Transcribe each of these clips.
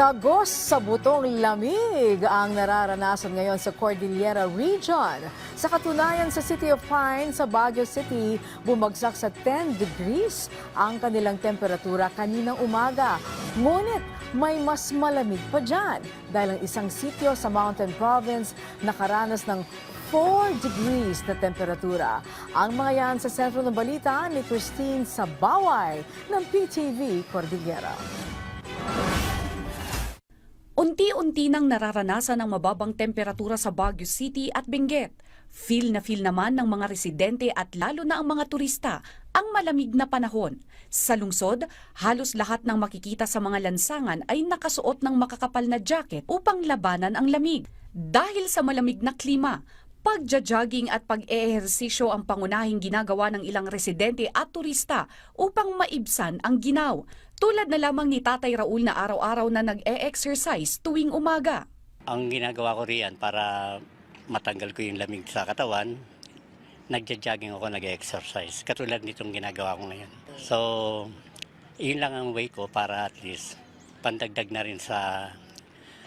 Tagos sa butong lamig ang nararanasan ngayon sa Cordillera Region. Sa katunayan sa City of Pine sa Baguio City, bumagsak sa 10 degrees ang kanilang temperatura kaninang umaga. Ngunit may mas malamig pa dyan dahil ang isang sitio sa Mountain Province nakaranas ng 4 degrees na temperatura. Ang mga yan sa sentro ng balita ni Christine Sabaway ng PTV Cordillera. Unti-unti nang nararanasan ang mababang temperatura sa Baguio City at Benguet. Feel na feel naman ng mga residente at lalo na ang mga turista ang malamig na panahon. Sa lungsod, halos lahat ng makikita sa mga lansangan ay nakasuot ng makakapal na jacket upang labanan ang lamig. Dahil sa malamig na klima, pagja-jogging at pag-eehersisyo ang pangunahing ginagawa ng ilang residente at turista upang maibsan ang ginaw. Tulad na lamang ni Tatay Raul na araw-araw na nag-e-exercise tuwing umaga. Ang ginagawa ko riyan para matanggal ko yung lamig sa katawan, nagja-jogging ako, nag-exercise. Katulad nitong ginagawa ko ngayon. So, yun lang ang way ko para at least pandagdag na rin sa,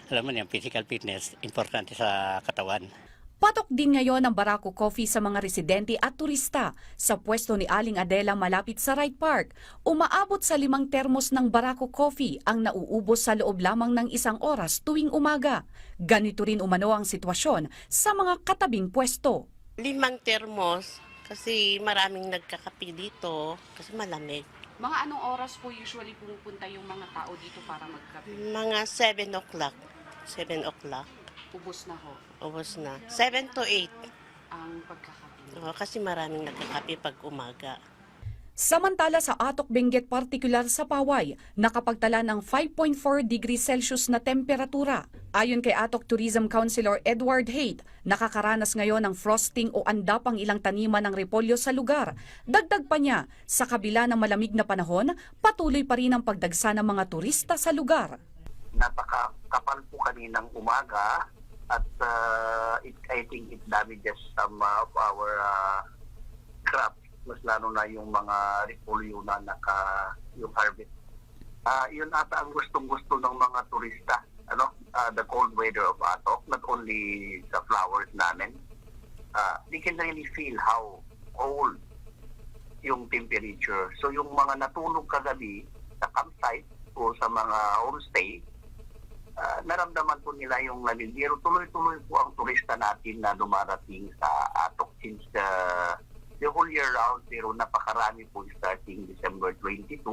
alam mo niyan, physical fitness, importante sa katawan. Patok din ngayon ang Barako Coffee sa mga residente at turista. Sa pwesto ni Aling Adela malapit sa Wright Park, umaabot sa 5 termos ng Barako Coffee ang nauubos sa loob lamang ng 1 oras tuwing umaga. Ganito rin umano ang sitwasyon sa mga katabing pwesto. 5 termos kasi maraming nagkakape dito kasi malamig. Mga anong oras po usually pumupunta yung mga tao dito para magkape? Mga 7 o'clock. 7 o'clock. Ubos na ho Ubos na. 7 to 8. ang pagkakape. Kasi maraming nagkakape pag umaga. Samantala sa Atok Benguet, partikular sa Paway, nakapagtala ng 5.4 degrees Celsius na temperatura. Ayon kay Atok Tourism Councilor Edward Haight, nakakaranas ngayon ng frosting o andap ang ilang taniman ng repolyo sa lugar. Dagdag pa niya, sa kabila ng malamig na panahon, patuloy pa rin ang pagdagsa ng mga turista sa lugar. Napakakapal po kaninang umaga at I think it damages some of our crops, mas lalo na yung mga repolyo na yung harvest. Yun ata ang gustong-gusto ng mga turista, the cold weather of Atok, not only sa flowers namin. They can really feel how cold yung temperature. So yung mga natulog kagabi sa campsite o sa mga homestay, naramdaman po nila yung lamig. Pero tuloy-tuloy po ang turista natin na dumarating sa Atok since the whole year round, pero napakarami po starting December 22.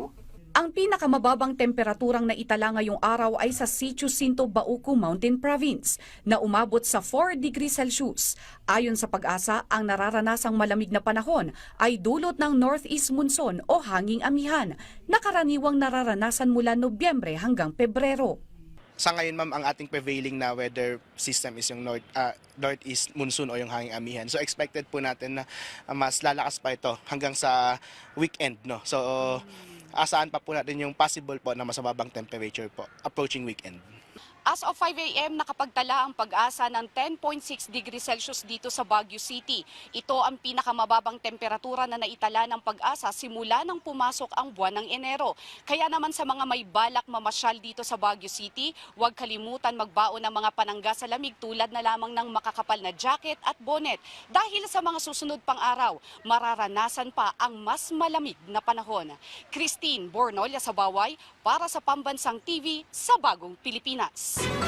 Ang pinakamababang temperaturang naitala ngayong araw ay sa Sitio Sinto, Bauco Mountain Province na umabot sa 4 degrees Celsius. Ayon sa Pag-asa, ang nararanasang malamig na panahon ay dulot ng northeast monsoon o hanging amihan na karaniwang nararanasan mula Nobyembre hanggang Pebrero. Sa ngayon, ma'am, ang ating prevailing na weather system is yung northeast monsoon o yung hanging amihan. So expected po natin na mas lalakas pa ito hanggang sa weekend, no. So asahan pa po natin yung possible po na mas mababang temperature po approaching weekend. As of 5 a.m., nakapagtala ang Pag-asa ng 10.6 degrees Celsius dito sa Baguio City. Ito ang pinakamababang temperatura na naitala ng Pag-asa simula nang pumasok ang buwan ng Enero. Kaya naman sa mga may balak mamasyal dito sa Baguio City, huwag kalimutan magbaon ng mga panangga sa lamig tulad na lamang ng makakapal na jacket at bonnet. Dahil sa mga susunod pang araw, mararanasan pa ang mas malamig na panahon. Christine Bornolia Sabaway para sa Pambansang TV sa Bagong Pilipinas.